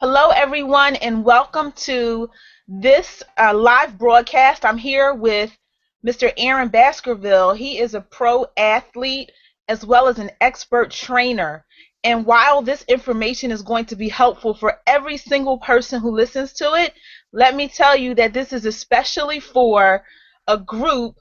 Hello, everyone, and welcome to this live broadcast. I'm here with Mr. Aaron Baskerville. He is a pro athlete as well as an expert trainer. And while this information is going to be helpful for every single person who listens to it, let me tell you that this is especially for a group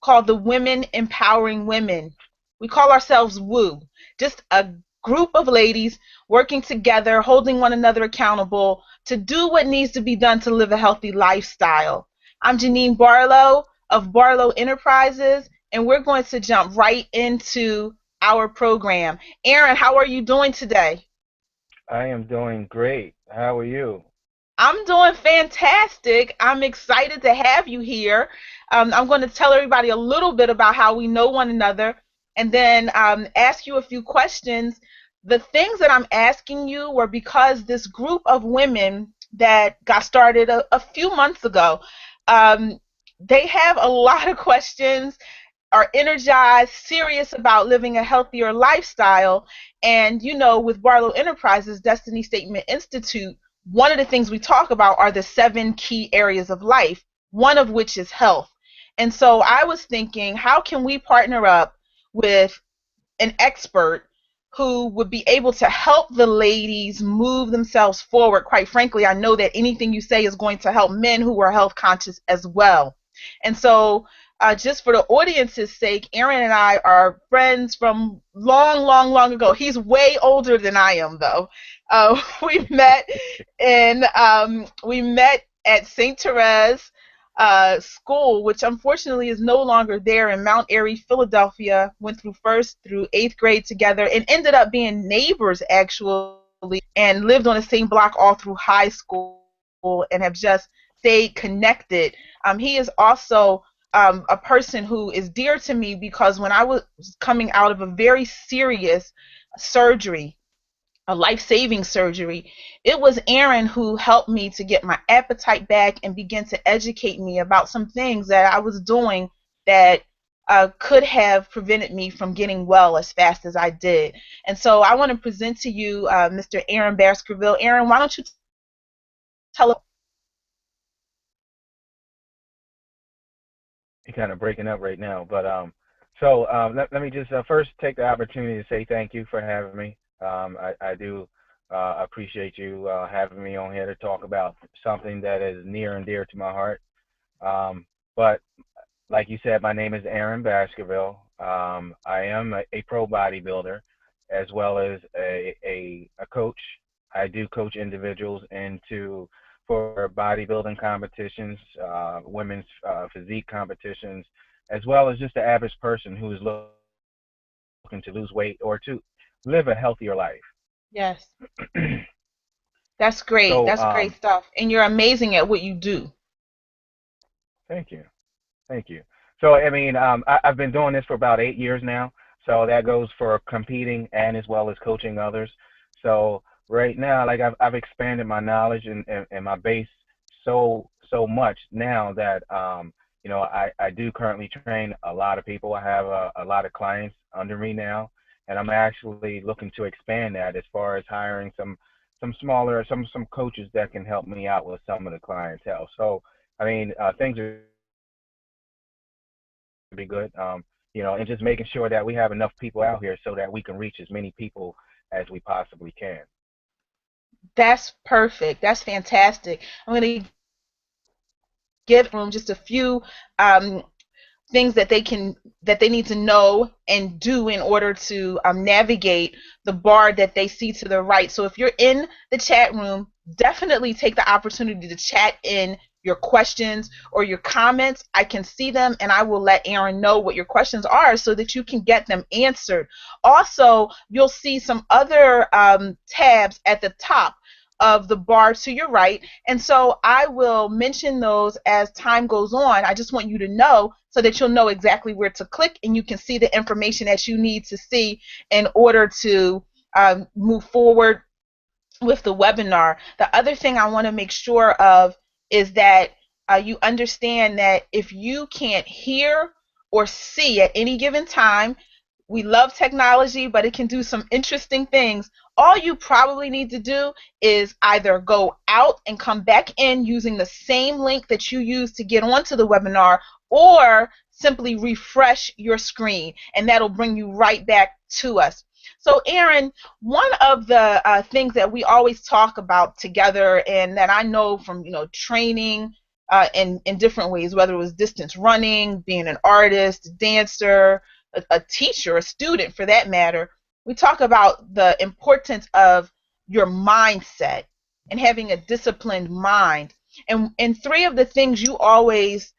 called the Women Empowering Women. We call ourselves WOO, just a group of ladies working together, holding one another accountable to do what needs to be done to live a healthy lifestyle. I'm Janine Barlow of Barlow Enterprises, and we're going to jump right into our program. Aaron, how are you doing today? I am doing great. How are you? I'm doing fantastic. I'm excited to have you here. I'm going to tell everybody a little bit about how we know one another and then ask you a few questions. The things that I'm asking you were because this group of women that got started a few months ago, um, they have a lot of questions, are energized, serious about living a healthier lifestyle. And, with Barlow Enterprises, Destiny Statement Institute, one of the things we talk about are the 7 key areas of life, one of which is health. And so I was thinking, how can we partner up with an expert who would be able to help the ladies move themselves forward? Quite frankly, I know that anything you say is going to help men who are health conscious as well. And so, just for the audience's sake, Aaron and I are friends from long, long, long ago. He's way older than I am, though. We met we met at St. Therese school, which unfortunately is no longer there, in Mount Airy, Philadelphia. Went through first through eighth grade together and ended up being neighbors actually, and lived on the same block all through high school and have just stayed connected. He is also a person who is dear to me because when I was coming out of a very serious surgery, a life-saving surgery, it was Aaron who helped me to get my appetite back and begin to educate me about some things that I was doing that could have prevented me from getting well as fast as I did. And so I want to present to you Mr. Aaron Baskerville. Aaron, why don't you tell us? You're kind of breaking up right now, but let me just first take the opportunity to say thank you for having me. I do appreciate you having me on here to talk about something that is near and dear to my heart. But like you said, my name is Aaron Baskerville. I am a pro bodybuilder as well as a coach. I do coach individuals into for bodybuilding competitions, women's physique competitions, as well as just the average person who is looking to lose weight or to live a healthier life. Yes, that's great. So, That's great stuff. And you're amazing at what you do. thank you. Thank you. So, I mean, I've been doing this for about 8 years now. So that goes for competing and as well as coaching others. So right now, like I've expanded my knowledge and my base so much now that I do currently train a lot of people. I have a lot of clients under me now, and I'm actually looking to expand that as far as hiring some smaller some coaches that can help me out with some of the clientele. So I mean, things are be good. And just making sure that we have enough people out here so that we can reach as many people as we possibly can. That's perfect. That's fantastic. I'm going to give room just a few um, things that they need to know and do in order to navigate the bar that they see to the right. So if you're in the chat room, definitely take the opportunity to chat in your questions or your comments. I can see them and I will let Aaron know what your questions are so that you can get them answered. Also, you'll see some other tabs at the top of the bar to your right. And so I will mention those as time goes on. I just want you to know so that you'll know exactly where to click and you can see the information that you need to see in order to move forward with the webinar. The other thing I want to make sure of is that you understand that if you can't hear or see at any given time, We love technology, but it can do some interesting things. All you probably need to do is either go out and come back in using the same link that you used to get onto the webinar, or simply refresh your screen, and that'll bring you right back to us. So, Aaron, one of the things that we always talk about together, and that I know from training in different ways, whether it was distance running, being an artist, dancer, a teacher, a student for that matter, we talk about the importance of your mindset and having a disciplined mind. And three of the things you always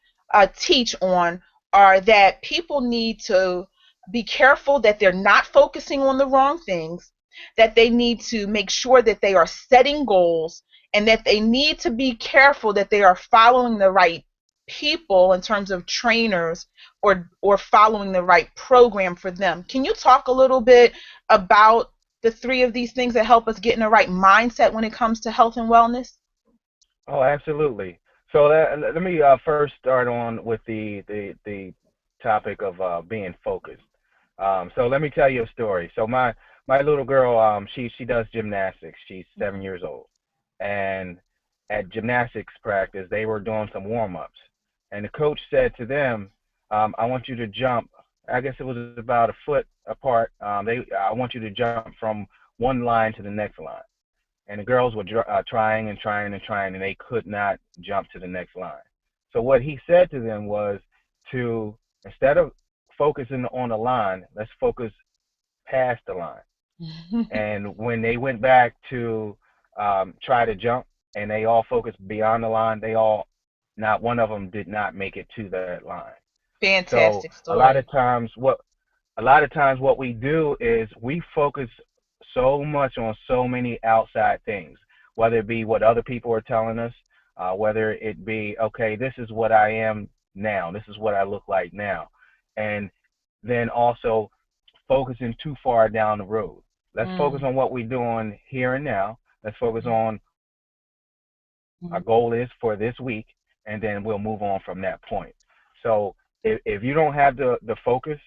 teach on are that people need to be careful that they're not focusing on the wrong things, that they need to make sure that they are setting goals, and that they need to be careful that they are following the right people in terms of trainers, or following the right program for them. Can you talk a little bit about the three of these things that help us get in the right mindset when it comes to health and wellness? Oh, absolutely. So let me first start on with the topic of being focused. So let me tell you a story. So my little girl, she does gymnastics. She's 7 years old, and at gymnastics practice, they were doing some warm ups, and the coach said to them, "I want you to jump. I guess it was about a foot apart. I want you to jump from one line to the next line." And the girls were trying and trying and trying, and they could not jump to the next line. So what he said to them was to, instead of focusing on the line, let's focus past the line. And when they went back to try to jump, and they all focused beyond the line, not one of them did not make it to that line. So Fantastic a lot story. of times what we do is we focus so much on so many outside things, whether it be what other people are telling us, whether it be, okay, this is what I am now, this is what I look like now, and then also focusing too far down the road. Let's focus Mm, on what we're doing here and now. Let's focus mm, on our mm, goal is for this week, and then we'll move on from that point. So if you don't have the focus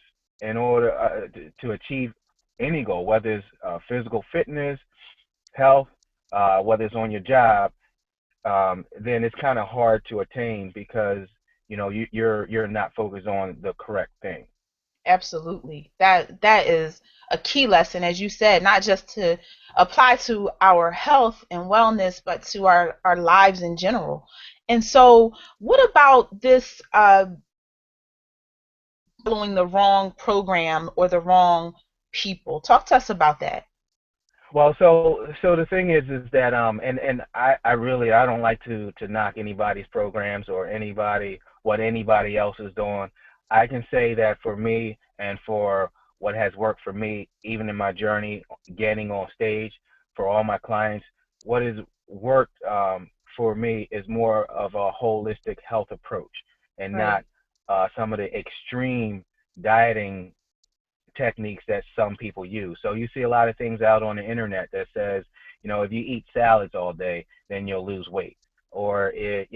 in order to achieve any goal, whether it's physical fitness, health, whether it's on your job, then it's kind of hard to attain because you're not focused on the correct thing. absolutely. That is a key lesson, as you said, not just to apply to our health and wellness, but to our lives in general. And so, what about this following the wrong program or the wrong people? Talk to us about that. Well, so the thing is that and I really I don't like to knock anybody's programs or what anybody else is doing. I can say that for me and for what has worked for me, even in my journey getting on stage for all my clients, what has worked for me is more of a holistic health approach and Right. not some of the extreme dieting techniques that some people use. So you see a lot of things out on the internet that says, if you eat salads all day, then you'll lose weight. Or if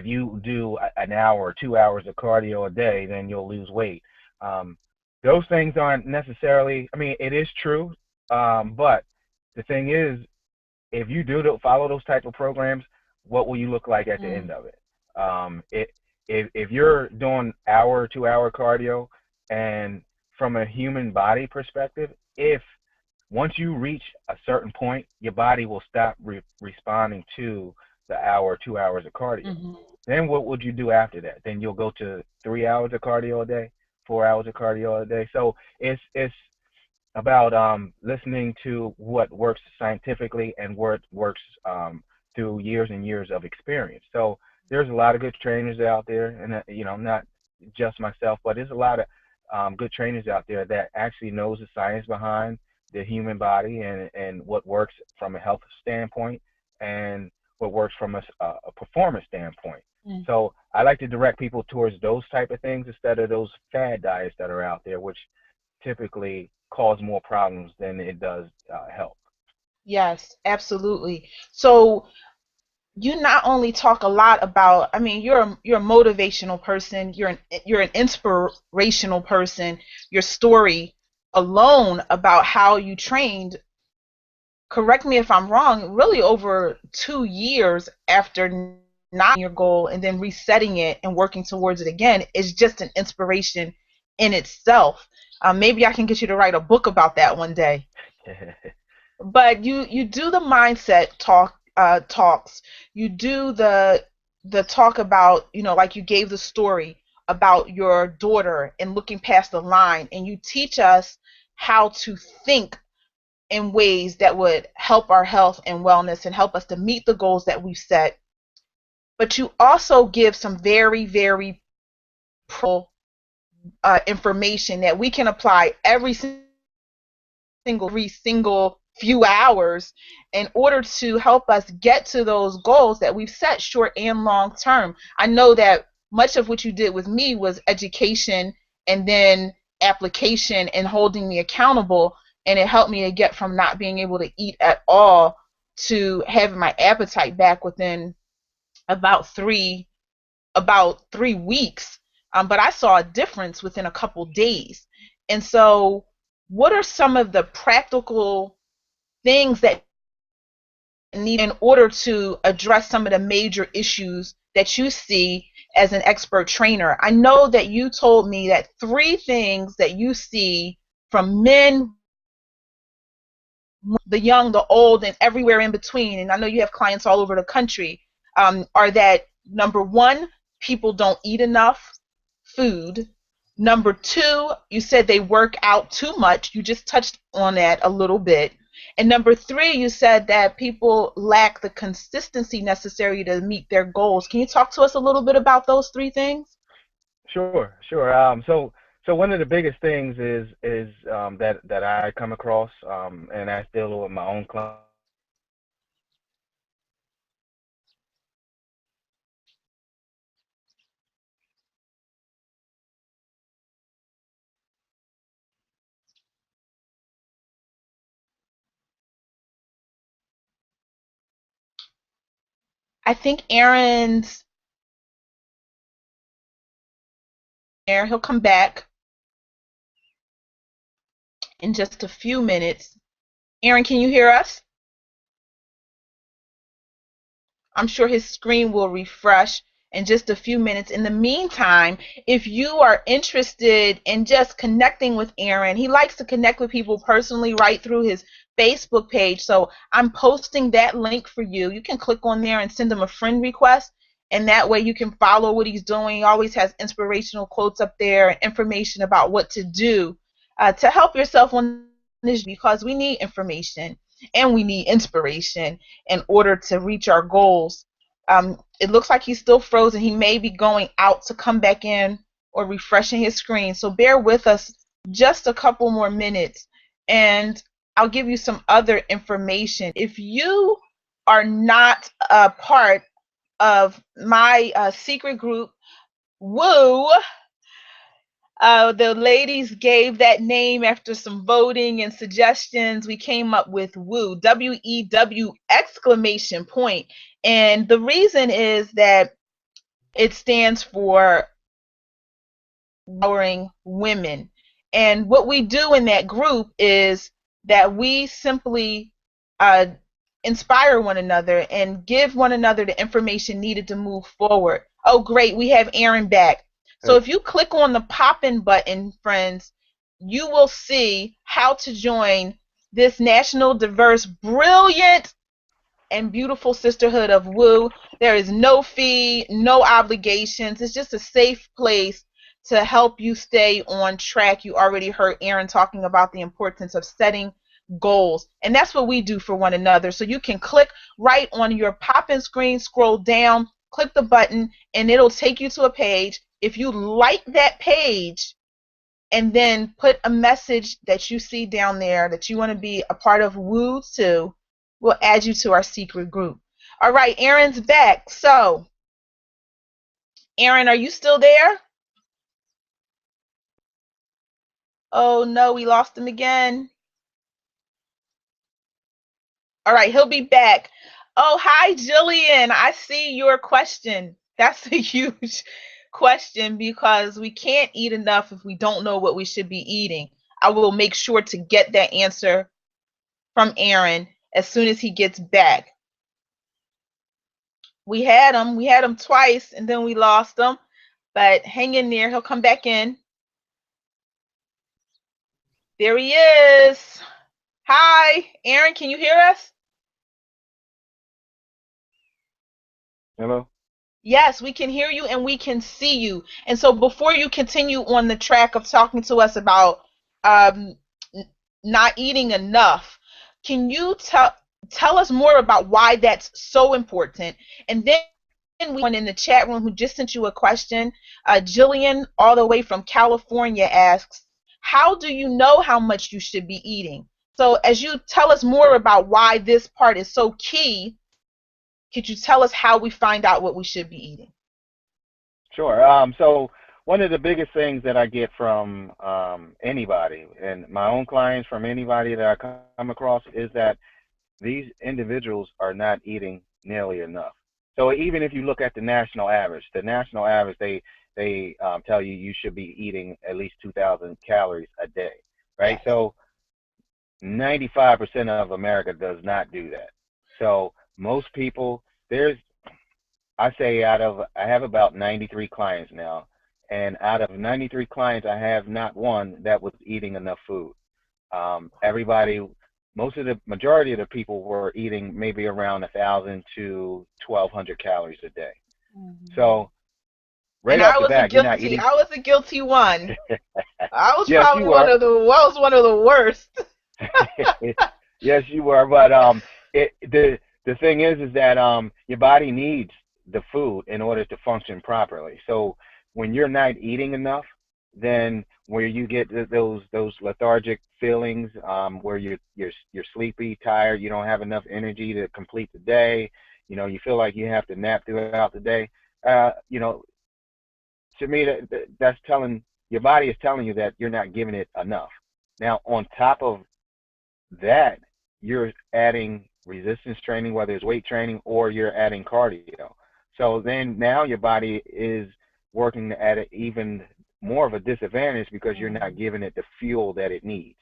you do an hour or 2 hours of cardio a day, then you'll lose weight. Um, those things aren't necessarily. I mean, it is true, but the thing is, if you do follow those type of programs, what will you look like at the Mm, end of it? It if you're doing hour 2 hour cardio, and from a human body perspective, if once you reach a certain point, your body will stop responding to the hour 2 hours of cardio. mhm, Then what would you do after that? Then you'll go to 3 hours of cardio a day, 4 hours of cardio a day. So it's about listening to what works scientifically and what works through years and years of experience. So there's a lot of good trainers out there, and not just myself, but there's a lot of good trainers out there that actually knows the science behind the human body and what works from a health standpoint and what works from a performance standpoint. mm. So I like to direct people towards those type of things instead of those fad diets that are out there, which typically cause more problems than it does help. Yes, absolutely. So you not only talk a lot about, I mean, you're a motivational person, you're an inspirational person. Your story alone about how you trained, correct me if I'm wrong, really over 2 years after not your goal and then resetting it and working towards it again is just an inspiration in itself. Maybe I can get you to write a book about that one day. But you do the mindset talks. You do the talk about, like you gave the story about your daughter and looking past the line, and you teach us how to think in ways that would help our health and wellness and help us to meet the goals that we've set. But you also give some very, very pro information that we can apply every single few hours in order to help us get to those goals that we've set, short and long term. I know that much of what you did with me was education and then application and holding me accountable, and it helped me to get from not being able to eat at all to having my appetite back within about three weeks. But I saw a difference within a couple days. And so, what are some of the practical things that need in order to address some of the major issues that you see as an expert trainer? I know that you told me that three things that you see from men, the young, the old, and everywhere in between, and I know you have clients all over the country, are that number one, people don't eat enough food. Number two, you said they work out too much. You just touched on that a little bit. And number three, you said that people lack the consistency necessary to meet their goals. Can you talk to us a little bit about those three things? Sure, sure. So one of the biggest things is that I come across, and I deal with my own clients. I think Aaron's there. He'll come back in just a few minutes. Aaron, can you hear us? I'm sure his screen will refresh in just a few minutes. In the meantime, if you are interested in just connecting with Aaron, he likes to connect with people personally right through his Facebook page. So I'm posting that link for you. You can click on there and send him a friend request. And that way you can follow what he's doing. He always has inspirational quotes up there and information about what to do to help yourself on this, because we need information and we need inspiration in order to reach our goals. It looks like he's still frozen. He may be going out to come back in or refreshing his screen. So bear with us just a couple more minutes and I'll give you some other information. If you are not a part of my secret group, Woo, the ladies gave that name after some voting and suggestions. We came up with WEW, WEW exclamation point. And the reason is that it stands for Empowering Women. And what we do in that group is that we simply uh, inspire one another and give one another the information needed to move forward. Oh, great. We have Aaron back. So if you click on the pop-in button, friends, you will see how to join this national, diverse, brilliant, and beautiful sisterhood of Woo. There is no fee, no obligations. It's just a safe place to help you stay on track. You already heard Aaron talking about the importance of setting goals. And that's what we do for one another. So you can click right on your pop-in screen, scroll down, click the button, and it'll take you to a page. If you like that page, and then put a message that you see down there that you want to be a part of Woo too, we'll add you to our secret group. All right, Aaron's back. So, Aaron, are you still there? Oh no, we lost him again. All right, he'll be back. Oh, hi, Jillian. I see your question. That's a huge question because we can't eat enough if we don't know what we should be eating. I will make sure to get that answer from Aaron as soon as he gets back. We had him twice and then we lost him, but hang in there. He'll come back in. There he is. Hi, Aaron. Can you hear us? Hello? Yes, we can hear you and we can see you. And so before you continue on the track of talking to us about um, not eating enough, can you tell us more about why that's so important? And then we one in the chat room who just sent you a question. Jillian, all the way from California, asks, "How do you know how much you should be eating?" So as you tell us more about why this part is so key, could you tell us how we find out what we should be eating? Sure. So one of the biggest things that I get from anybody and my own clients, from anybody that I come across, is that these individuals are not eating nearly enough. So even if you look at the national average, they tell you you should be eating at least 2,000 calories a day, right? Yes. So 95% of America does not do that. So most people, there's I say I have about 93 clients now, and out of 93 clients, I have not one that was eating enough food. Everybody, majority of the people were eating maybe around 1,000 to 1,200 calories a day. Mhm. So And right off the bat, you're not eating. I was a guilty one. I was Yes, probably you were. I was one of the worst. Yes, you were. But the thing is that your body needs the food in order to function properly. So when you're not eating enough, then where you get those lethargic feelings, where you're sleepy, tired, you don't have enough energy to complete the day. You know, you feel like you have to nap throughout the day. You know, to me, that's telling your body is telling you that you're not giving it enough. Now, on top of that, you're adding resistance training, whether it's weight training or you're adding cardio. So then now your body is working at an even more of a disadvantage because you're not Mhm. giving it the fuel that it needs.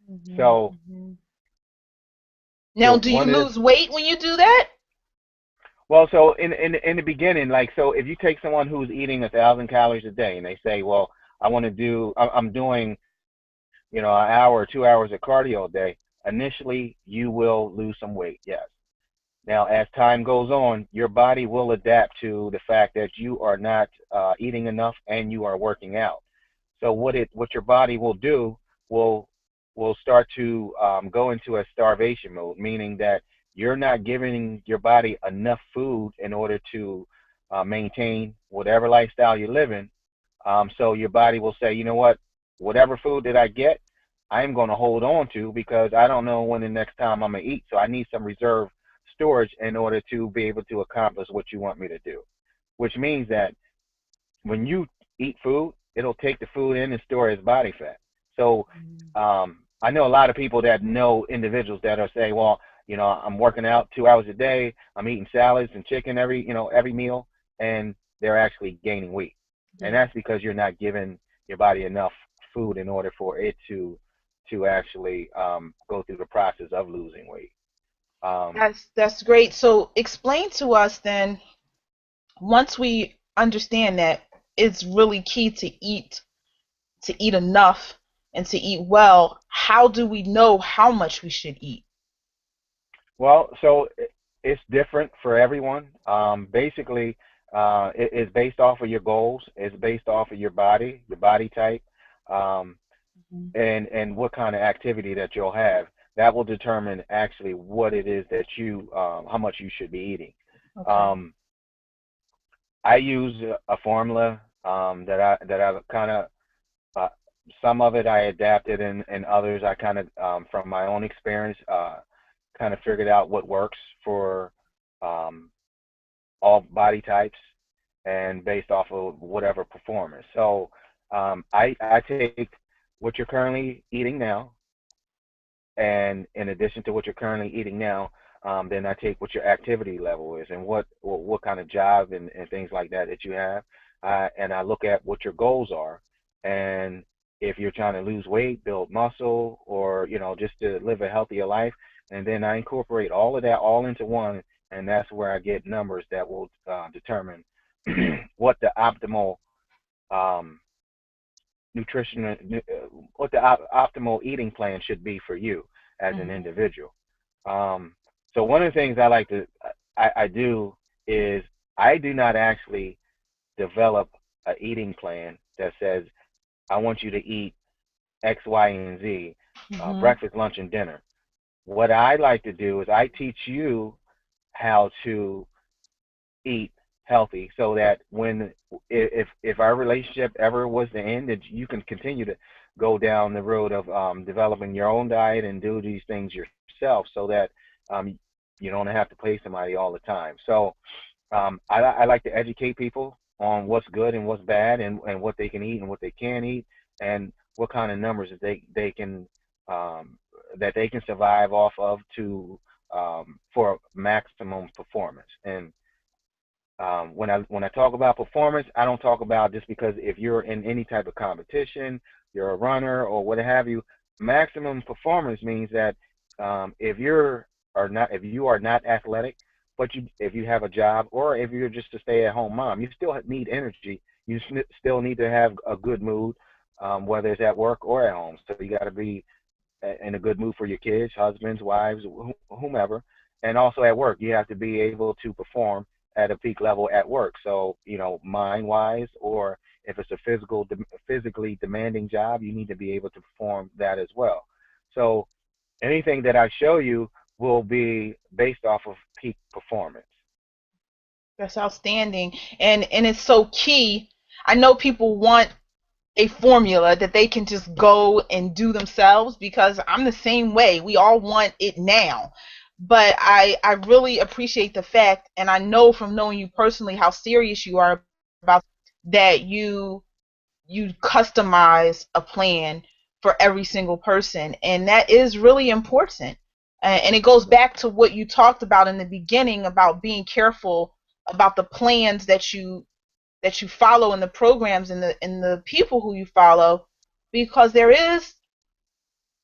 Mhm. So Mhm. the Now, do you one is lose weight when you do that? well, so in the beginning, like so, if you take someone who's eating 1,000 calories a day and they say, well, I'm doing an hour or 2 hours of cardio a day, initially you will lose some weight, yes. Now, as time goes on, your body will adapt to the fact that you are not eating enough and you are working out. So what your body will do will will start to go into a starvation mode, meaning that you're not giving your body enough food in order to maintain whatever lifestyle you're living. So your body will say, you know what, whatever food that I get, I'm going to hold on to because I don't know when the next time I'm going to eat. So I need some reserve storage in order to be able to accomplish what you want me to do. Which means that when you eat food, it'll take the food in and store it as body fat. So I know a lot of people that know individuals that are saying, well, I'm working out 2 hours a day, I'm eating salads and chicken every meal, and they're actually gaining weight. And Yeah. that's because you're not giving your body enough food in order for it to actually go through the process of losing weight. Um, That's great. So explain to us then, once we understand that it's really key to eat enough and to eat well, how do we know how much we should eat? Well, so it's different for everyone. Basically, it's based off of your goals. It's based off of your body type, um, Mhm. and what kind of activity that you'll have. That will determine actually what it is that how much you should be eating. Okay. Um, I use a formula that I've kind of uh, some of it I adapted, and others I kind of from my own experience kind of figured out what works for um, all body types and based off of whatever performance. So I take what you're currently eating now, and in addition to what you're currently eating now, Then I take what your activity level is and what kind of job and things like that that you have. And I look at what your goals are. And if you're trying to lose weight, build muscle, or just to live a healthier life, and then I incorporate all of that all into one, and that's where I get numbers that will determine what the optimal um, nutrition, what the optimal eating plan should be for you as an Mhm. individual. Um, so one of the things I do is I do not actually develop an eating plan that says I want you to eat X, Y, and Z, Mhm. breakfast, lunch, and dinner. What I like to do is I teach you how to eat healthy so that when if our relationship ever was to end, that you can continue to go down the road of developing your own diet and do these things yourself so that um, you don't have to pay somebody all the time. So I like to educate people on what's good and what's bad and what they can eat and what they can't eat and what kind of numbers um, that they can survive off of to for maximum performance. And when I talk about performance, I don't talk about just because if you're in any type of competition, you're a runner or what have you. Maximum performance means that if you are not athletic, but if you have a job or if you're just a stay-at-home mom, you still need energy. You still need to have a good mood, whether it's at work or at home. So you got to be in a good mood for your kids, husbands, wives, whomever. And also at work, you have to be able to perform at a peak level at work. So, mind wise, or if it's a physically demanding job, you need to be able to perform that as well. So anything that I show you will be based off of peak performance. That's outstanding. And it's so key. I know people want a formula that they can just go and do themselves because I'm the same way. We all want it now. But I really appreciate the fact, and I know from knowing you personally how serious you are about that you customize a plan for every single person, and that is really important. And it goes back to what you talked about in the beginning about being careful about the plans that you follow in the programs and the people who you follow, because there is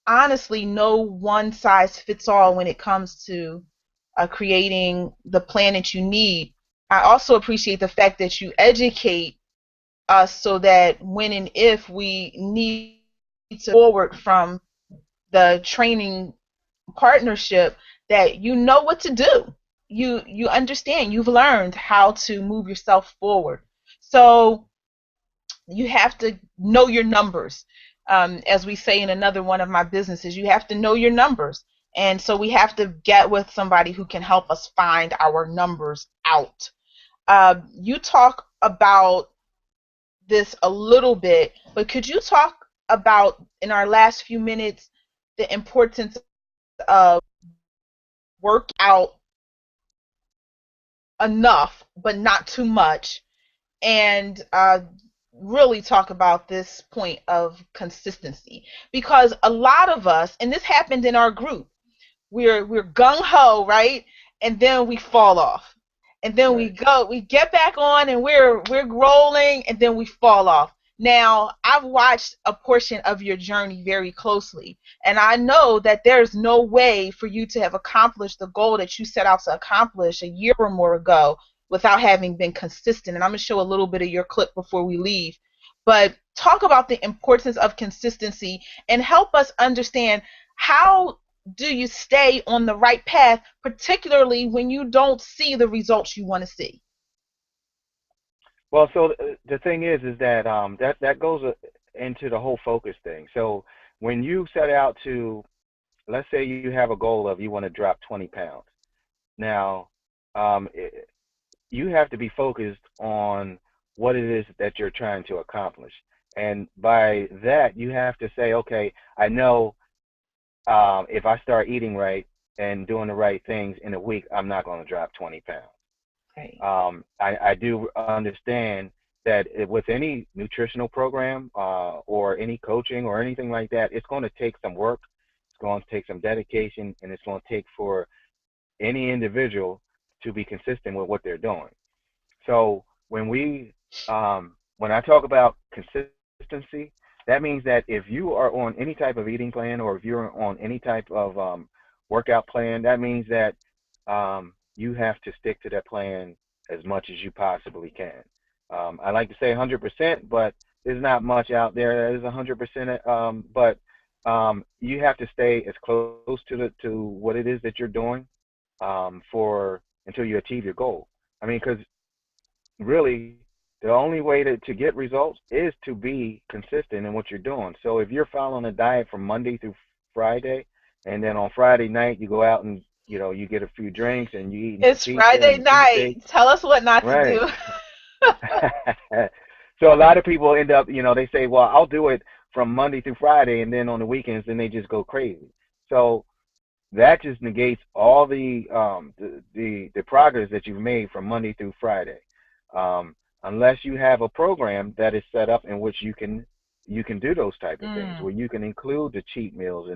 honestly no one size fits all when it comes to creating the plan that you need. I also appreciate the fact that you educate us so that when and if we need to forward from the training partnership, that you know what to do. You understand. You've learned how to move yourself forward. So you have to know your numbers. As we say in another one of my businesses, you have to know your numbers. And so we have to get with somebody who can help us find our numbers out. You talk about this a little bit, but could you talk about in our last few minutes the importance of work out enough, but not too much, and really talk about this point of consistency? Because a lot of us, and this happened in our group, we're gung ho, right? And then we fall off. And then Right. we get back on and we're rolling and then we fall off. Now, I've watched a portion of your journey very closely, and I know that there's no way for you to have accomplished the goal that you set out to accomplish a year or more ago without having been consistent. And I'm going to show a little bit of your clip before we leave. But talk about the importance of consistency and help us understand how do you stay on the right path, particularly when you don't see the results you want to see? Well, so the thing is that that goes into the whole focus thing. So when you set out to, let's say you have a goal of you want to drop 20 pounds. Now, um, it, you have to be focused on what it is that you're trying to accomplish. And by that, you have to say, okay, I know if I start eating right and doing the right things in a week, I'm not going to drop 20 pounds. Right. I do understand that with any nutritional program or any coaching or anything like that, it's going to take some work, it's going to take some dedication, and it's going to take for any individual to be consistent with what they're doing. So when I talk about consistency, that means that if you are on any type of eating plan or if you're on any type of workout plan, that means that you have to stick to that plan as much as you possibly can. I like to say 100%, but there's not much out there that is 100%. But you have to stay as close to what it is that you're doing for until you achieve your goal. I mean, because really the only way to get results is to be consistent in what you're doing. So if you're following a diet from Monday through Friday, and then on Friday night you go out and you get a few drinks and you eating some It's pizza Friday and night. cheesesteak, Tell us what not to right? do. So a lot of people end up, they say, well, I'll do it from Monday through Friday, and then on the weekends, then they just go crazy. So that just negates all the progress that you've made from Monday through Friday, unless you have a program that is set up in which you can do those type of things, Mm, where you can include the cheat meals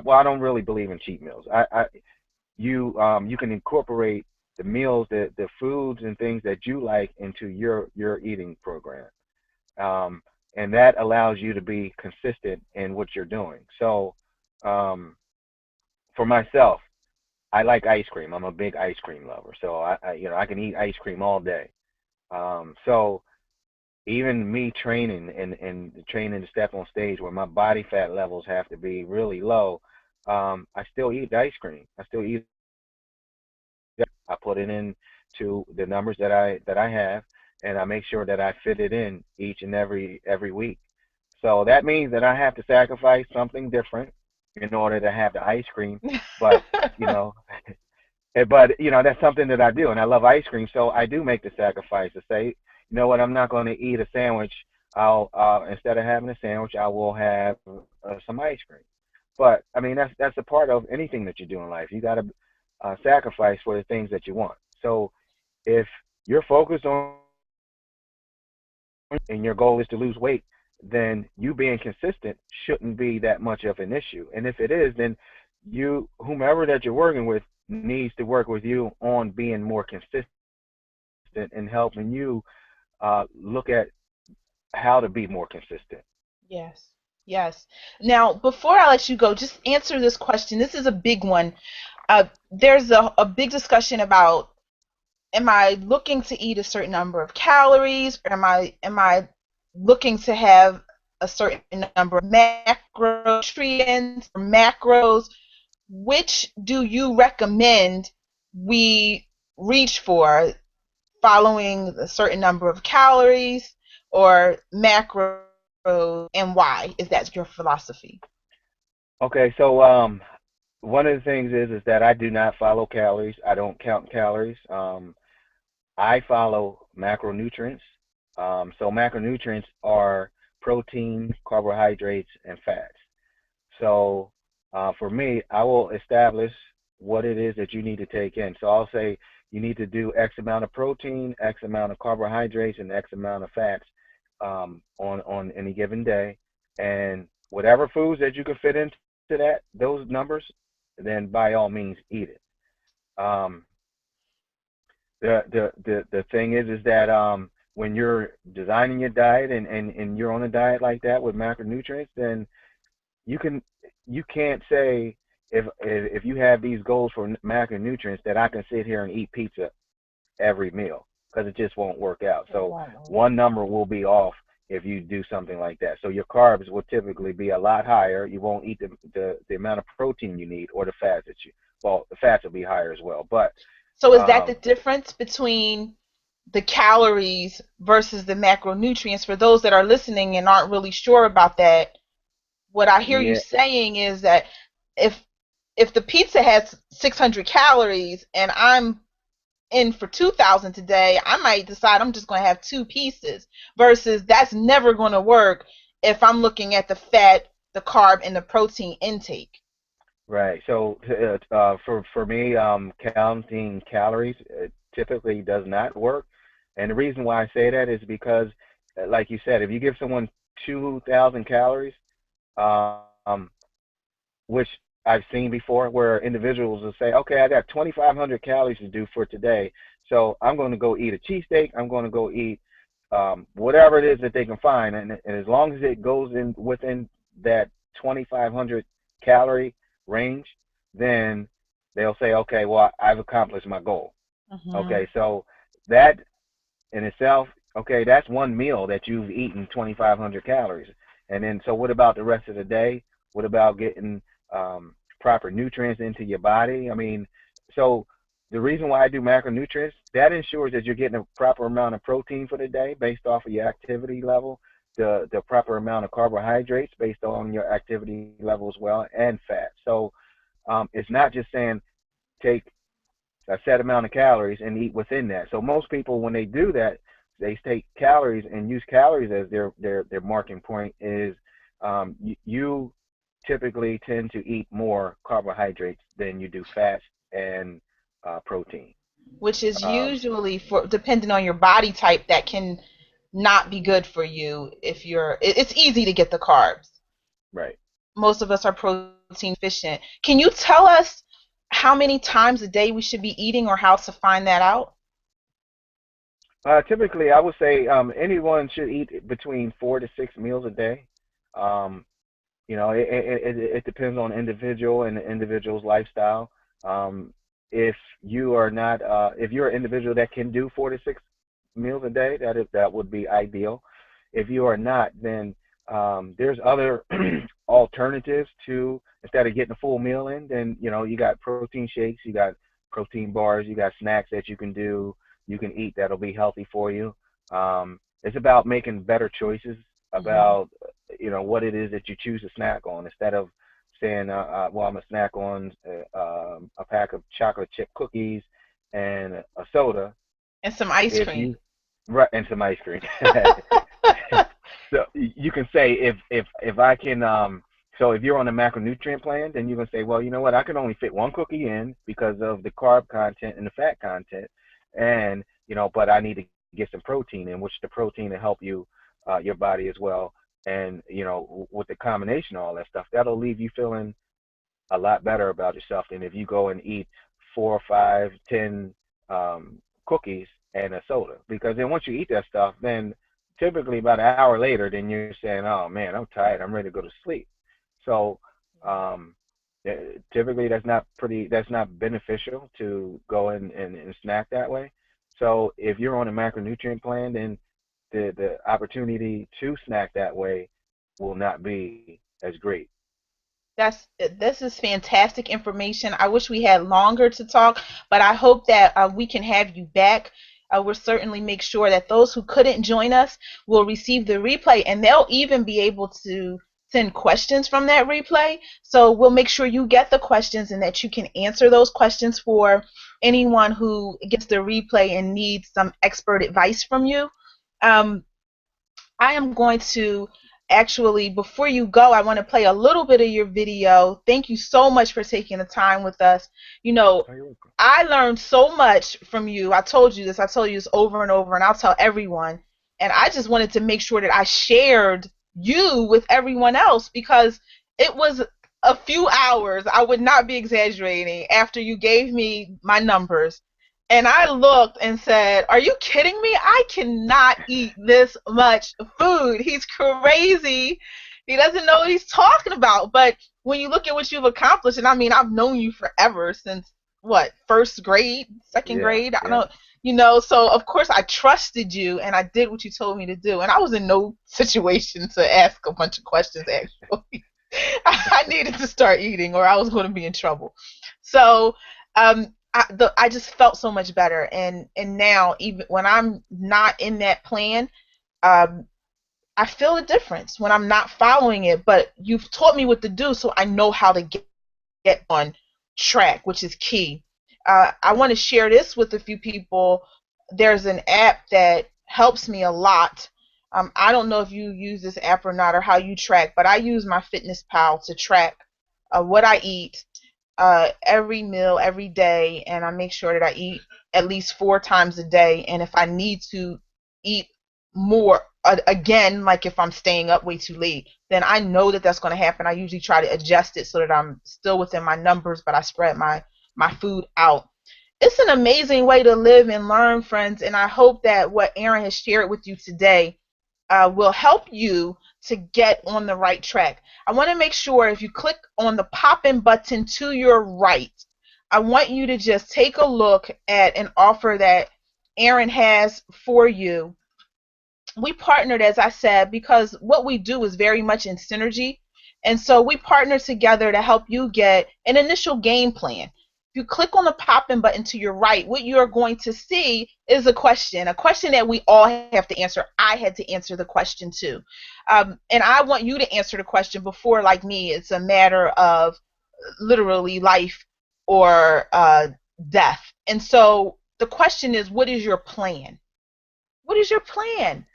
well, I don't really believe in cheat meals. You can incorporate the meals, the foods and things that you like into your eating program, um, and that allows you to be consistent in what you're doing. So um, for myself, I like ice cream. I'm a big ice cream lover, so I can eat ice cream all day. So even me training and training to step on stage where my body fat levels have to be really low, I still eat ice cream. I still eat. I put it in to the numbers that I have, and I make sure that I fit it in each and every week. So that means that I have to sacrifice something different in order to have the ice cream. But you know, but that's something that I do, and I love ice cream, so I do make the sacrifice to say, you know what, I'm not going to eat a sandwich. I'll instead of having a sandwich, I will have some ice cream. But I mean, that's a part of anything that you do in life. You got to sacrifice for the things that you want. So if you're focused on and your goal is to lose weight, then you being consistent shouldn't be that much of an issue. And if it is, then whomever that you're working with needs to work with you on being more consistent and helping you look at how to be more consistent. yes. Yes. Now, before I let you go, just answer this question. This is a big one. There's a big discussion about, am I looking to eat a certain number of calories, or am I looking to have a certain number of macronutrients or macros? Which do you recommend we reach for, following a certain number of calories or macros, and why? Is that your philosophy? Okay, so one of the things is that I do not follow calories. I don't count calories. I follow macronutrients. So macronutrients are protein, carbohydrates, and fats. So for me, I will establish what it is that you need to take in. So I'll say you need to do X amount of protein, X amount of carbohydrates, and X amount of fats on any given day. And whatever foods that you can fit into those numbers, then by all means eat it. Um, the thing is that when you're designing your diet and you're on a diet like that with macronutrients, then you can you can't say if you have these goals for macronutrients that I can sit here and eat pizza every meal because it just won't work out. It So won't work. one number will be off if you do something like that. So your carbs will typically be a lot higher. You won't eat the amount of protein you need or the fats that you well the fats will be higher as well. But So is that the um, difference between the calories versus the macronutrients? For those that are listening and aren't really sure about that, what I hear you yeah, saying is that if if the pizza has 600 calories and I'm in for 2,000 today, I might decide I'm just going to have two pieces, versus that's never going to work if I'm looking at the fat, the carb, and the protein intake. right. So for me, counting calories typically does not work, and the reason why I say that is because, like you said, if you give someone 2,000 calories, um, which I've seen before where individuals will say, okay, I got 2,500 calories to do for today, so I'm going to go eat a cheesesteak. I'm going to go eat whatever it is that they can find, and as long as it goes in within that 2,500 calorie range, then they'll say, okay, well, I've accomplished my goal. Hmm. Okay, so that in itself, okay, that's one meal that you've eaten 2,500 calories. And then, so what about the rest of the day? What about getting proper nutrients into your body? I mean, so the reason why I do macronutrients, that ensures that you're getting a proper amount of protein for the day based off of your activity level, the proper amount of carbohydrates based on your activity level as well, and fat. So it's not just saying take a set amount of calories and eat within that. So most people, when they do that, they take calories and use calories as their marking point. Is you typically tend to eat more carbohydrates than you do fats and protein. Which is Um, usually for depending on your body type that can not be good for you if it's easy to get the carbs. right. Most of us are protein deficient. Can you tell us how many times a day we should be eating or how to find that out? Typically, I would say anyone should eat between 4 to 6 meals a day. Um, it depends on individual and the individual's lifestyle. Um, if you are not, if you're an individual that can do 4 to 6 meals a day, that would be ideal. If you are not, then there's other alternatives to instead of getting a full meal in. Then you got protein shakes, you got protein bars, you got snacks that you can do, you can eat that'll be healthy for you. It's about making better choices Hmm. about what it is that you choose to snack on instead of saying, well, I'm gonna snack on a pack of chocolate chip cookies and a soda. And some ice If cream. you right and some ice cream, so you can say if I can so if you're on a macronutrient plan, then you can say, well, you know what, I can only fit one cookie in because of the carb content and the fat content, and but I need to get some protein in, which the protein will help you your body as well, and with the combination of all that stuff, that'll leave you feeling a lot better about yourself than if you go and eat 4 or 5, 10 cookies and a soda. Because then once you eat that stuff, then typically about an hour later, then you're saying, "Oh man, I'm tired. I'm ready to go to sleep." So um, typically that's not beneficial to go and snack that way. So if you're on a macronutrient plan, then the opportunity to snack that way will not be as great. This is fantastic information. I wish we had longer to talk, but I hope that we can have you back. We'll certainly make sure that those who couldn't join us will receive the replay, and they'll even be able to send questions from that replay. So we'll make sure you get the questions and that you can answer those questions for anyone who gets the replay and needs some expert advice from you. Um, I am going to actually, before you go, I want to play a little bit of your video. Thank you so much for taking the time with us. You know, Oh, you're welcome. I learned so much from you. I told you this. I told you this over and over, and I'll tell everyone. And I just wanted to make sure that I shared you with everyone else because it was a few hours. I would not be exaggerating after you gave me my numbers. And I looked and said, "Are you kidding me? I cannot eat this much food. He's crazy. He doesn't know what he's talking about." But when you look at what you've accomplished, and I mean, I've known you forever since what, first grade, second Yeah, grade? I yeah. don't, so of course I trusted you and I did what you told me to do. And I was in no situation to ask a bunch of questions, actually. I needed to start eating or I was going to be in trouble. So, I just felt so much better. And now, even when I'm not in that plan, um, I feel a difference when I'm not following it. But you've taught me what to do, so I know how to get on track, which is key. I want to share this with a few people. There's an app that helps me a lot. I don't know if you use this app or not or how you track, but I use my Fitness Pal to track what I eat every meal, every day, and I make sure that I eat at least 4 times a day. And if I need to eat more again, like if I'm staying up way too late, then I know that that's going to happen. I usually try to adjust it so that I'm still within my numbers, but I spread my food out. It's an amazing way to live and learn, friends, and I hope that what Aaron has shared with you today will help you to get on the right track. I want to make sure if you click on the pop-in button to your right, I want you to just take a look at an offer that Aaron has for you. We partnered, as I said, because what we do is very much in synergy. And so we partner together to help you get an initial game plan. If you click on the pop-in button to your right, what you're going to see is a question that we all have to answer. I had to answer the question too. And I want you to answer the question before, like me, it's a matter of literally life or death. And so the question is, what is your plan? What is your plan?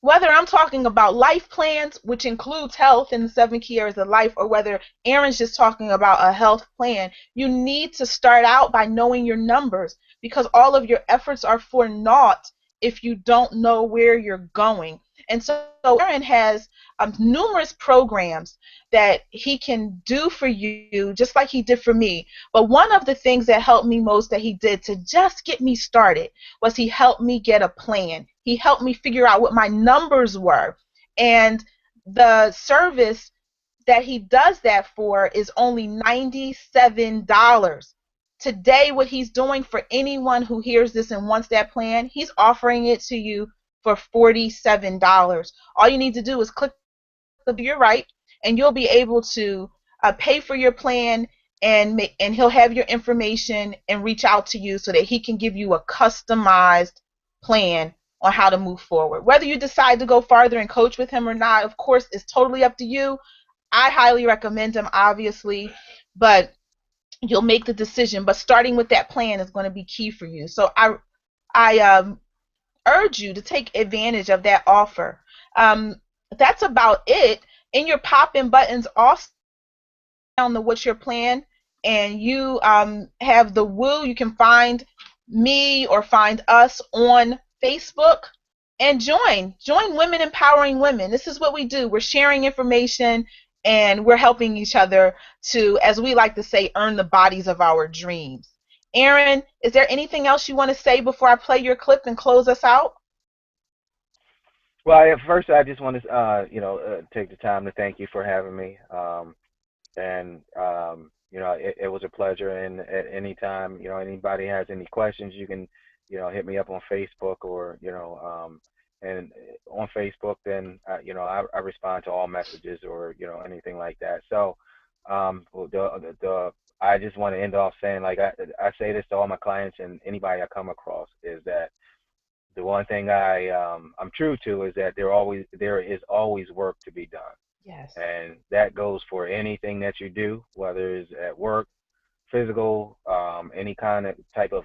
Whether I'm talking about life plans, which includes health in the 7 key areas of life, or whether Aaron's just talking about a health plan, you need to start out by knowing your numbers, because all of your efforts are for naught if you don't know where you're going. And so Aaron has numerous programs that he can do for you, just like he did for me. But one of the things that helped me most that he did to just get me started was he helped me get a plan. He helped me figure out what my numbers were. And the service that he does that for is only $97. Today, what he's doing for anyone who hears this and wants that plan, he's offering it to you for $47. All you need to do is click to your right, and you'll be able to pay for your plan, and he'll have your information and reach out to you so that he can give you a customized plan on how to move forward. Whether you decide to go farther and coach with him or not, of course, is totally up to you. I highly recommend him, obviously, but you'll make the decision. But starting with that plan is going to be key for you. So I urge you to take advantage of that offer. That's about it. In your pop-in buttons, also down the what's your plan, and you have the woo. You can find me or find us on Facebook and join Women Empowering Women. This is what we do. We're sharing information and we're helping each other to, as we like to say, earn the bodies of our dreams. Aaron, is there anything else you want to say before I play your clip and close us out? Well, at first, I just want to, take the time to thank you for having me. And it was a pleasure. And at any time, anybody has any questions, you can, hit me up on Facebook or, and on Facebook, then I respond to all messages or anything like that. So I just want to end off saying, like I say this to all my clients and anybody I come across, is that the one thing I'm true to is that there is always work to be done. Yes. And that goes for anything that you do, whether it's at work, physical, any kind of type of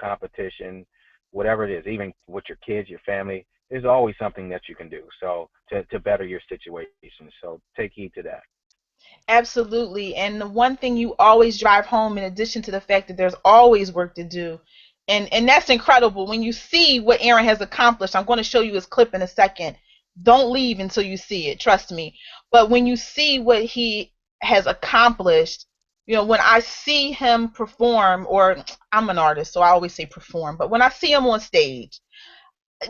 competition, whatever it is, even with your kids, your family, there's always something that you can do. So to better your situation. So take heed to that. Absolutely. And the one thing you always drive home, in addition to the fact that there's always work to do, and that's incredible. When you see what Aaron has accomplished, I'm going to show you his clip in a second. Don't leave until you see it, trust me. But when you see what he has accomplished, when I see him perform, or I'm an artist, so I always say perform, but when I see him on stage,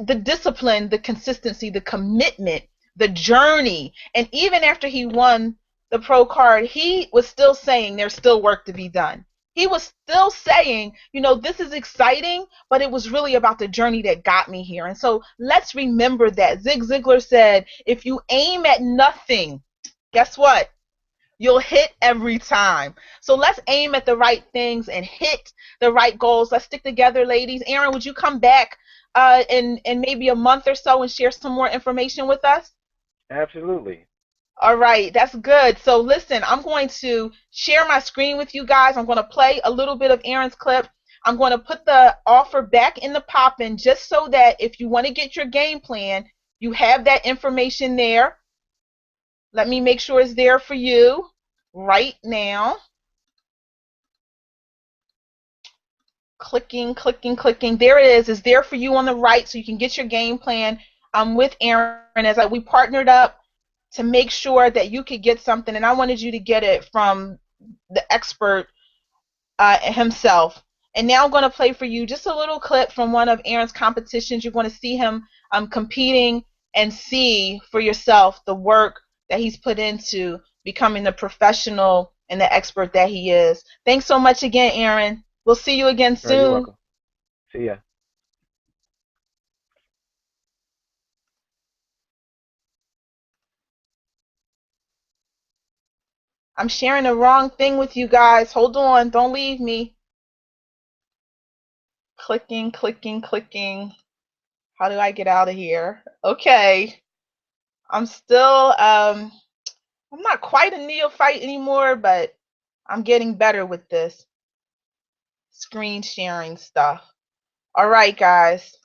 the discipline, the consistency, the commitment, the journey. And even after he won the pro card, he was still saying there's still work to be done. He was still saying, this is exciting, but it was really about the journey that got me here. And so let's remember that. Zig Ziglar said, if you aim at nothing, guess what? You'll hit every time. So let's aim at the right things and hit the right goals. Let's stick together, ladies. Aaron, would you come back in maybe a month or so and share some more information with us? Absolutely. All right, that's good. So listen, I'm going to share my screen with you guys. I'm going to play a little bit of Aaron's clip. I'm going to put the offer back in the pop-in just so that if you want to get your game plan, you have that information there. Let me make sure it's there for you right now. Clicking, clicking, clicking. There it is. It's there for you on the right so you can get your game plan. with Aaron. As we partnered up to make sure that you could get something, and I wanted you to get it from the expert himself. And now I'm going to play for you just a little clip from one of Aaron's competitions. You're going to see him competing and see for yourself the work that he's put into becoming the professional and the expert that he is. Thanks so much again, Aaron. We'll see you again Oh, you're soon. welcome. See ya. I'm sharing the wrong thing with you guys. Hold on. Don't leave me. Clicking, clicking, clicking. How do I get out of here? Okay. I'm still I'm not quite a neophyte anymore, but I'm getting better with this screen sharing stuff. All right, guys.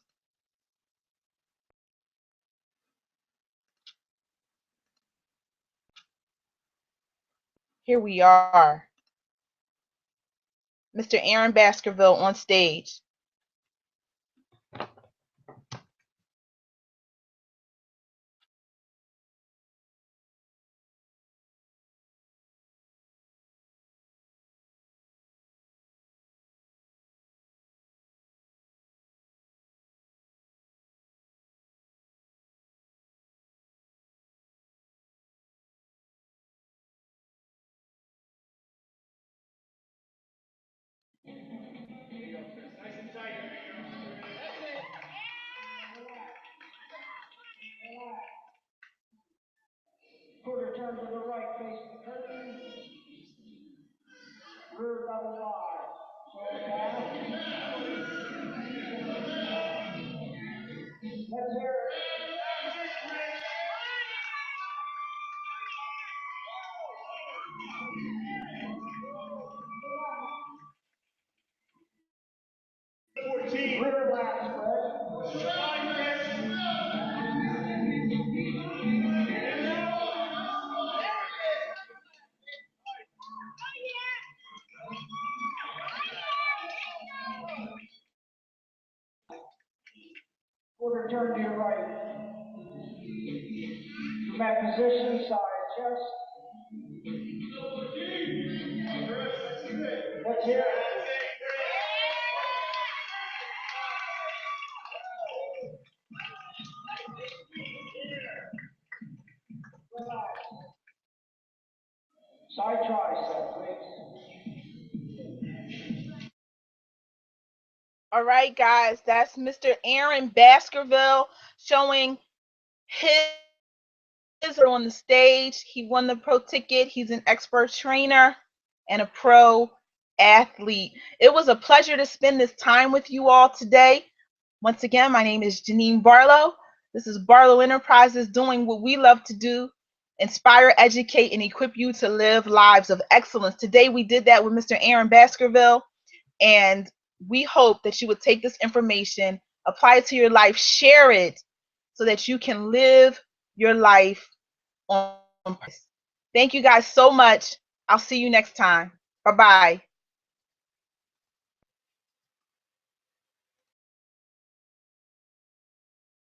Here we are. Mr. Aaron Baskerville on stage. Quarter turn to the right, face the curtain. Rear double bar. So fast. Let's hear it. Rear back spread. Quarter turn to your right. Back position, side chest. Let's hear it. Side tricep, please. All right, guys. That's Mr. Aaron Baskerville showing his on the stage. He won the pro ticket. He's an expert trainer and a pro athlete. It was a pleasure to spend this time with you all today. Once again, my name is Janine Barlow. This is Barlow Enterprises doing what we love to do: inspire, educate, and equip you to live lives of excellence. Today, we did that with Mr. Aaron Baskerville, and we hope that you would take this information, apply it to your life, share it so that you can live your life on purpose. Thank you guys so much. I'll see you next time. Bye bye.